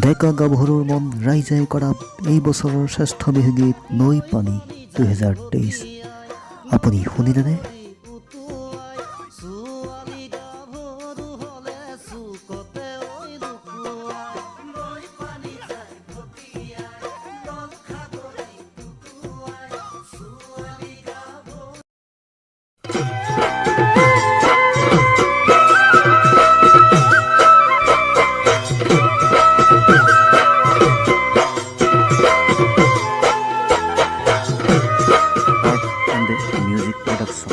ডেকা গাভৰুৰ মন ৰাইজাই কৰা এই বছৰৰ শ্ৰেষ্ঠ বিহুগীত নৈ পানী 2023 আপুনি শুনিলেনে? Music production.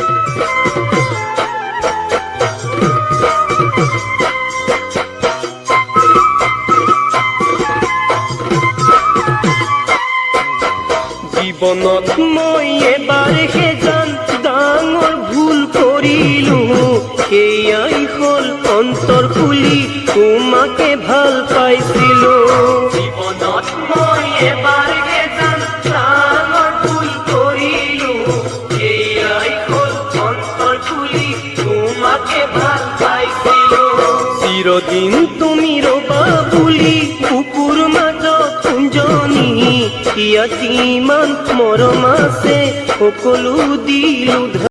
জীৱনত মই এবাৰ হেজান ডাঙৰ ভুল কৰিলো, সেয়াই হ'ল অন্তৰ খুলি তোমাকে ভাল পাইছিলো। জীৱনত মই এবাৰ হেজান ডাঙৰ ভুল কৰিলো, সেয়াই হ'ল অন্তৰ খুলি তোমাকে ভাল পাইছিলো। চিৰদিন তুমি ৰবা বুলি কুকুৰ মাজত কুঞ্জনী, ইয়াত ইমান মৰম আছে সকলো দিলো।